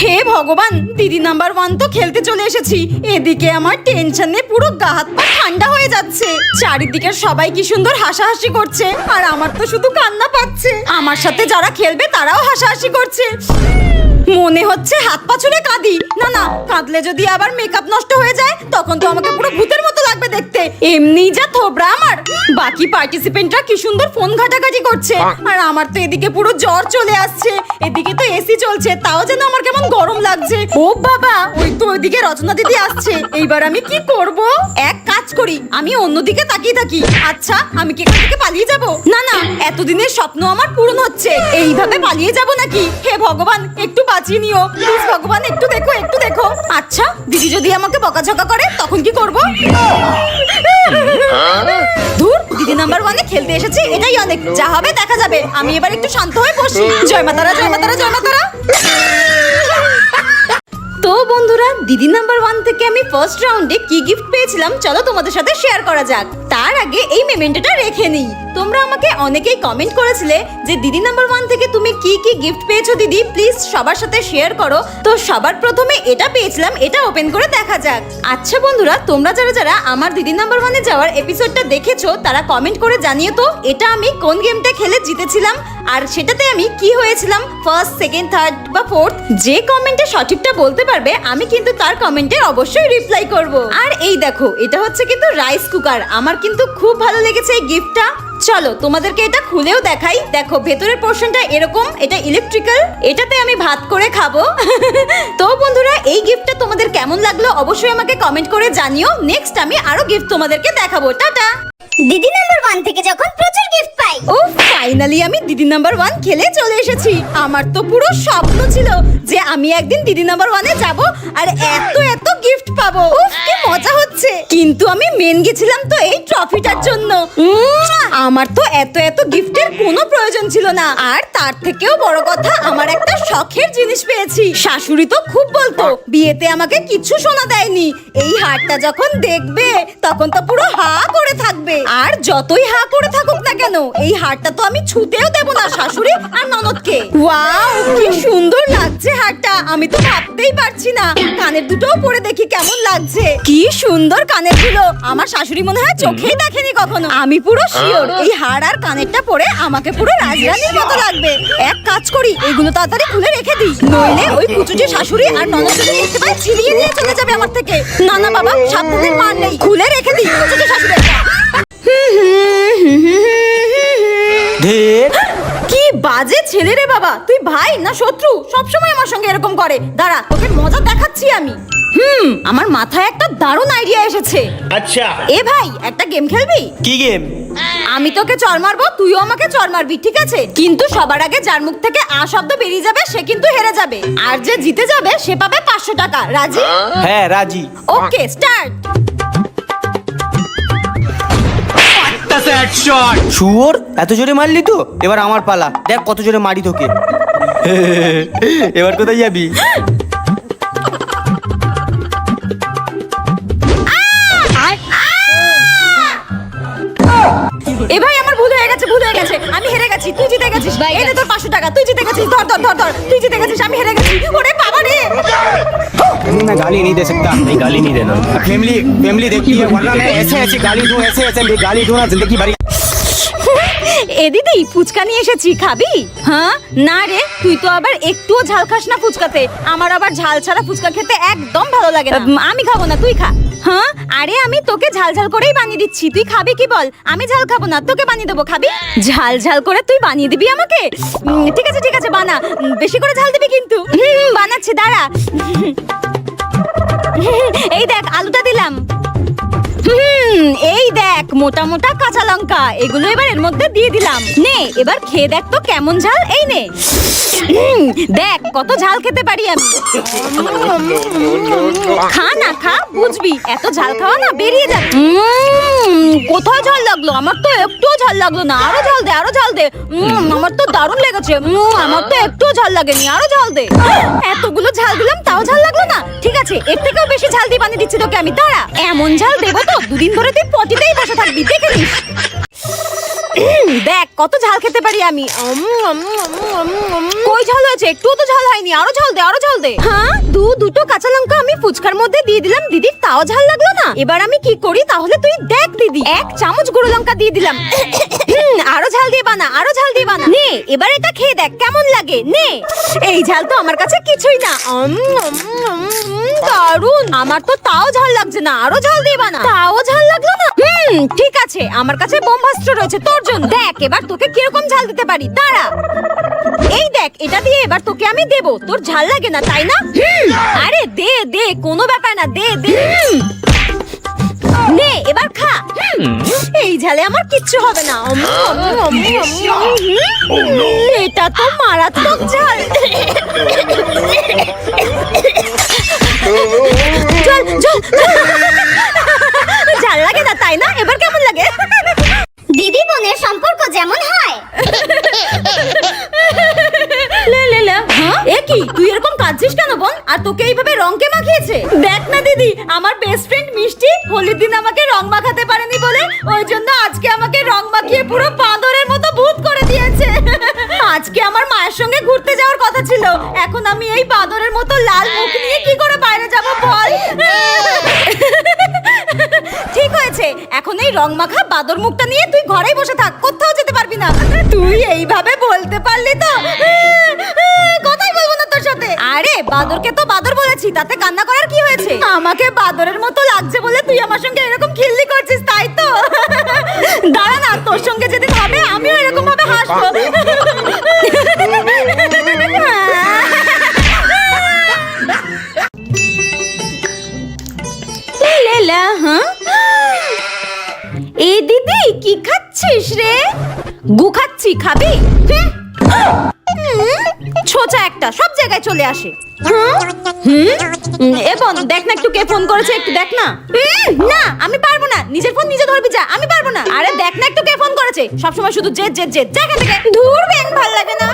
হে ভগবান, দিদি নাম্বার 1 তো খেলতে চলে এসেছি। এদিকে আমার টেনশনে পুরো গা হাত পা ঠান্ডা হয়ে যাচ্ছে। চারিদিকে সবাই কি সুন্দর হাসাহাসি করছে, আর আমার তো শুধু কান্না পাচ্ছে। আমার সাথে যারা খেলবে তারাও হাসাহাসি করছে। মনে হচ্ছে হাত পা ছুড়ে কাঁদি। না না, কাঁদলে যদি আবার মেকআপ নষ্ট হয়ে যায় তখন তো আমাকে পুরো ভূতের মতো লাগবে দেখতে। এমনি যা থোবড়া আমার। বাকি পার্টিসিপেন্টরা কি সুন্দর ফোন ঘাটাঘাটি করছে, আর আমার তো এদিকে পুরো জ্বর চলে আসছে। এদিকে তো এসি চলছে, তাও যেন আমার কেমন গরম লাগছে। ও বাবা, ওই তো ওইদিকে রচনা দিদি আসছে। এইবার আমি কি করব? এক কাজ করি, আমি অন্যদিকে তাকিয়ে থাকি। আচ্ছা, আমি কি এখান থেকে পালিয়ে যাব? না না, এতদিনের স্বপ্ন আমার পূরণ হচ্ছে। এইভাবে পালিয়ে যাব নাকি? হে ভগবান, একটু বাঁচিয়ে নিও প্লিজ ভগবান, একটু দেখো একটু দেখো। আচ্ছা, দিদি যদি আমাকে বকাঝকা করে তখন কি করব? ধুর, দিদি নাম্বার 1 এ খেলতে এসেছি, এটাই অনেক। যা হবে দেখা যাবে। আমি এবার একটু শান্ত হয়ে বসি। জয় মাতারা, জয় মাতারা, জয় মাতারা। তো বন্ধুরা, দিদি নাম্বার 1 থেকে আমি ফার্স্ট রাউন্ডে কি গিফট পেয়েছিলাম চলো তোমাদের সাথে শেয়ার করা যাক। তার আগে এই মেমেন্টোটা রেখে নিই। তোমরা আমাকে অনেকেই কমেন্ট করেছিলে যে দিদি নাম্বার 1 থেকে তুমি কি কি গিফট পেয়েছো দিদি, প্লিজ সবার সাথে শেয়ার করো। তো সবার প্রথমে এটা পেয়েছিলাম, এটা ওপেন করে দেখা যাক। আচ্ছা বন্ধুরা, তোমরা যারা যারা আমার দিদি নাম্বার 1 এ যাওয়ার এপিসোডটা দেখেছো তারা কমেন্ট করে জানিও তো এটা আমি কোন গেমটা খেলে জিতেছিলাম, আর সেটাতে আমি কি হয়েছিলাম, ফার্স্ট, সেকেন্ড, থার্ড বা ফোর্থ। যে কমেন্টে সঠিকটা বলতে পারবে আমি কিন্তু তার কমেন্টে অবশ্যই রিপ্লাই করব। আর এই দেখো, এটা হচ্ছে কিন্তু রাইস কুকার। আমার কিন্তু খুব ভালো লেগেছে এই গিফটটা। চলো তোমাদেরকে এটা খুলেও দেখাই। দেখো ভেতরের পোর্শনটা এরকম, এটা ইলেকট্রিক্যাল। এটাতে আমি ভাত করে খাবো। তো বন্ধুরা, এই গিফটটা তোমাদের কেমন লাগলো অবশ্যই আমাকে কমেন্ট করে জানিও। নেক্সট আমি আরো গিফট তোমাদেরকে দেখাবো। টাটা। দিদি নাম্বার 1 থেকে যখন প্রচুর গিফট পাই। ও ফাইনালি আমি দিদি নাম্বার 1 খেলে চলে এসেছি। আমার তো পুরো স্বপ্ন ছিল যে আমি একদিন দিদি নাম্বার 1 এ যাব আর এত এত গিফট পাবো। উফ, কি মজা হচ্ছে। কিন্তু আমি মেন গেছিলাম তো এই ট্রফিটার জন্য। আমার তো এত এত গিফটের কোনো প্রয়োজন ছিল না। আর তার থেকেও বড় কথা, আমার একটা শখের জিনিস পেয়েছি। শাশুড়ি তো খুব বলতো বিয়েতে আমাকে কিছু সোনা দেয়নি। এই হারটা যখন দেখবে তখন তো পুরো হা করে থাকবে। আর যতই হা করে থাকুক না কেন, এই হারটা তো আমি ছুতেও দেব না শাশুড়ি আর ননদকে। ওয়াও, কি সুন্দর লাগছে হারটা। আমি তো ভাবতেই পারছি না। কানের দুটোও পরে দেখি কেমন লাগছে। কি সুন্দর কানের দুটো। আমার শাশুড়ি মনে হয় চোখেই দেখেনি কখনো। আমি পুরো শিওর এই হার আর কানেরটা পরে আমাকে পুরো রাজরানীর মতো লাগবে। এক কাজ করি, এগুলো তাড়াতাড়ি খুলে রেখে দিই, নইলে ওই পুচুচে শাশুড়ি আর ননদ যদি দেখতে পায় ছিনিয়ে নিয়ে চলে যাবে আমার থেকে। না না বাবা, সাবধানের মার নেই। খুলে রেখে দিই পুচুচে শাশুড়ি। কি বাজে ছেলে রে বাবা। তুই ভাই না শত্রু? সবসময় আমার সঙ্গে এরকম করে। দাঁড়া, তোকে মজা দেখাচ্ছি আমি। আমার মাথায় একটা দারুণ আইডিয়া এসেছে। আচ্ছা, এ ভাই, একটা গেম খেলবি? কি গেম? আমি তোকে চড় মারবো, তুইও আমাকে চড় মারবি, ঠিক আছে? কিন্তু সবার আগে যার মুখ থেকে আ শব্দ বেরিয়ে যাবে সে কিন্তু হেরে যাবে, আর যে জিতে যাবে সে পাবে 500 টাকা। রাজি? হ্যাঁ রাজি। ওকে, স্টার্ট। শুয়োর, এত জোরে মারলি তো? এবার আমার পালা, দেখ কত জোরে মারি তোকে। এবার কোথায় যাবি? এ ভাই, আমার ভুল হয়ে গেছে, ভুল হয়ে গেছে। আমি হেরে গেছি, তুই জিতে গেছিস। এই নে তোর 500 টাকা। তুই জিতে গেছিস। ধর ধর ধর ধর, তুই জিতে গেছিস, আমি হেরে গেছি। ওরে বাবা রে। मैं गाली नहीं दे सकता, नहीं गाली नहीं देना। फैमिली फैमिली देखती है, वरना मैं ऐसे ऐसे गाली दूं, ऐसे ऐसे गाली दूं ना जिंदगी भर। এ দিদি, ফুচকা নিয়ে এসেছি, খাবি? হ্যাঁ? না রে, তুই তো আবার একটুও ঝাল খাস না ফুচকাতে। আমার আবার ঝাল ছাড়া ফুচকা খেতে একদম ভালো লাগে না। আমি খাবো না, তুই খা। হ্যাঁ? আরে আমি তোকে ঝাল ঝাল করেই বানিয়ে দিচ্ছি। তুই খাবি কি বল? আমি ঝাল খাবো না, তোকে বানিয়ে দেবো, খাবি? ঝাল ঝাল করে তুই বানিয়ে দিবি আমাকে? ঠিক আছে ঠিক আছে, বানা। বেশি করে ঝাল দিবি কিন্তু। বানাচ্ছি, দাঁড়া। এই দেখ, আলুটা দিলাম। এই দেখ, মোটা মোটা কাঁচা লঙ্কা। এগুলো এবার এর মধ্যে দিয়ে দিলাম। নে, এবার খেয়ে দেখ তো কেমন ঝাল। এই নে, দেখ কত ঝাল খেতে পারি আমি। খা না, খা, বুঝবি। এত ঝাল খাওয়া না বেরিয়ে যাবে। কোথায় ঝাল লাগলো? আমার তো একটুও ঝাল লাগলো না। আরো ঝাল দে, আরো ঝাল দে। আমার তো দারুণ লেগেছে। আমার তো একটুও ঝাল লাগেনি, আরো ঝাল দে। এতগুলো ঝাল দিলাম তাও ঝাল লাগলো না। ঠিক আছে, এর থেকেও বেশি ঝাল দিয়ে বানিয়ে দিচ্ছি তোকে আমি। দাঁড়া, এমন ঝাল দেবো তো 2 দিন ধরে তুই পটিতেই বসে থাকবি, দেখে নিস। দেখ কত ঝাল খেতে পারি আমি। কই ঝাল হয়েছে? একটু তো ঝাল হয়নি, আরো ঝাল দে, আরো ঝাল দে। হ্যাঁ, দুটো কাঁচা লঙ্কা আমি ফুচকার মধ্যে দিয়ে দিলাম, দিদির তাও ঝাল লাগলো না। এবার আমি কি করি তাহলে তুই দেখ দিদি। 1 চামচ গুঁড়ো লঙ্কা দিয়ে দিলাম। আরো ঝাল দিয়ে বানা, আরো ঝাল দিয়ে বানা। নে এবার এটা খেয়ে দেখ কেমন লাগে। নে, এই ঝাল তো আমার কাছে কিছুই না। দারুন, আমার তো তাও ঝাল লাগছে না, আরো ঝাল দিয়ে বানা। তাও ঝাল লাগলো না? ঠিক আছে, আমার কাছে বোমবাস্ত্র রয়েছে তোর জন্য। দেখ এবার তোকে কিরকম ঝাল দিতে পারি, দাঁড়া। এই দেখ, এটা দিয়ে এবার তোকে আমি দেব। তোর ঝাল লাগে না তাই না? আরে দে দে, কোনো ব্যাপার না, দে দে। নে এবার খা। এই ঝালে আমার কিচ্ছু হবে না। এটা তো মারাত্মক ঝাল। চল চল। ঝাল লাগে না তাই না? এবার কেমন লাগে? দিদি বোনের সম্পর্ক যেমন হয়। লে লে লে। হ্যাঁ, এ কি তুই এরকম কাঁদছিস কেন বোন? আর তোকে এইভাবে রং কে মাখিয়েছে? দেখ না দিদি, আমার বেস্ট ফ্রেন্ড মিষ্টি হোলির দিন আমাকে রং মাখাতে পারেনি বলে ওই জন্য আজকে আমাকে রং মাখিয়ে পুরো বাঁদরের মতো ভূত করে দিয়েছে। আজকে আমার মায়ের সঙ্গে ঘুরতে যাওয়ার কথা ছিল, এখন আমি এই বাঁদরের মতো লাল মুখ নিয়ে কি করে বাইরে যাব বল? ঠিক হয়েছে, এখন এই রং মাখা বাদর মুখটা নিয়ে তুই ঘরেই বসে থাক, কোথাও যেতে পারবি না। তুই এইভাবে বলতে পারলি তো? কথাই বলবো না তোর সাথে। আরে বাদরকে তো বাদর বলেছি, তাতে কান্না করার কি হয়েছে? আমাকে বাদরের মতো লাগছে বলে তুই আমার সঙ্গে এরকম খিল্লি করছিস তাই তো? দাঁড়া না, তোর সঙ্গে যেদিন হবে আমিও এরকম ভাবে হাসবো। লেলা, হ্যাঁ? এই দিদি কি খাচ্ছিস রে? গু খাচ্ছি, খাবি? ছোচা একটা, সব জায়গায় চলে আসে। এবং দেখ না একটু কে ফোন করেছে, একটু দেখ না। না আমি পারবো না, নিজের ফোন নিজে ধরবি যা, আমি পারবো না। আরে দেখ না একটু কে ফোন করেছে, সবসময় শুধু জেদ জেদ জেদ, জায়গা থেকে দূর বেন, ভাল লাগে না।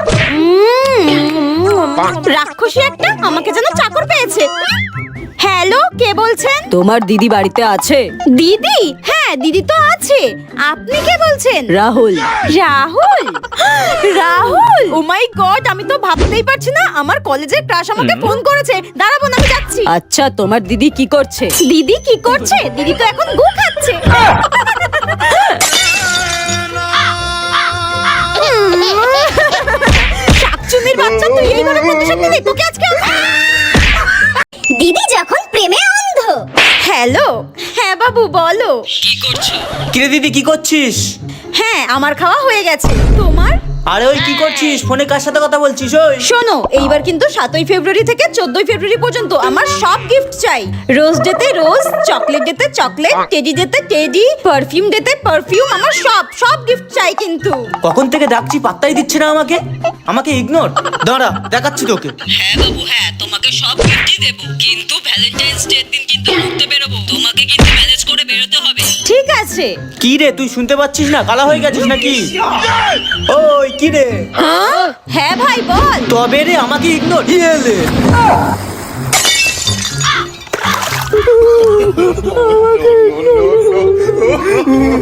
রাক্ষসী একটা, আমাকে যেন চাকর পেয়েছে। হ্যালো, কে বলছেন? তোমার দিদি বাড়িতে আছে? দিদি? হ্যাঁ দিদি তো আছে। আপনি কে বলছেন? রাহুল। রাহুল? রাহুল, ও মাই গড, আমি তো ভাবতেই পারছি না আমার কলেজের ক্রাশ আমাকে ফোন করেছে। দাঁড়াবো না, আমি যাচ্ছি। আচ্ছা, তোমার দিদি কি করছে? দিদি কি করছে? দিদি তো এখন গু খাচ্ছে। শাকচুন্নির বাচ্চা, তুই এইভাবে প্রতিশোধ নিলি? তোকে আজকে দিদি যখন প্রেমে অন্ধ। হ্যালো, হ্যাঁ বাবু বলো। কিরে দিদি কি করছিস? হ্যাঁ, আমার খাওয়া হয়ে গেছে, তোমার? আরে ওই কি করছিস? ফোনে কার সাথে কথা বলছিস? ওই শোনো, এইবার কিন্তু 7ই ফেব্রুয়ারি থেকে 14ই ফেব্রুয়ারি পর্যন্ত আমার সব গিফট চাই। রোজ ডেতে রোজ, চকলেট ডেতে চকলেট, টেডি ডেতে টেডি, পারফিউম ডেতে পারফিউম, আমার সব গিফট চাই কিন্তু। কখন থেকে ডাকছি পাত্তাই দিচ্ছে না আমাকে, আমাকে ইগনোর। দাঁড়া দেখাচ্ছি তোকে। হ্যাঁ বাবু, হ্যাঁ তোমাকে সব গিফটই দেব, কিন্তু ভ্যালেন্টাইন্স ডে দিন কিন্তু ঘুরতে বেরোবো, তোমাকে কিন্তু ম্যানেজ করে বেরোতে হবে। ঠিক আছে। কি রে তুই শুনতে পাচ্ছিস না? কালা হয়ে গেছিস নাকি? ওই কি রে? হ্যাঁ ভাই বল। তবে রে আমাকে ignore ইয়েলে। no, no, no, no.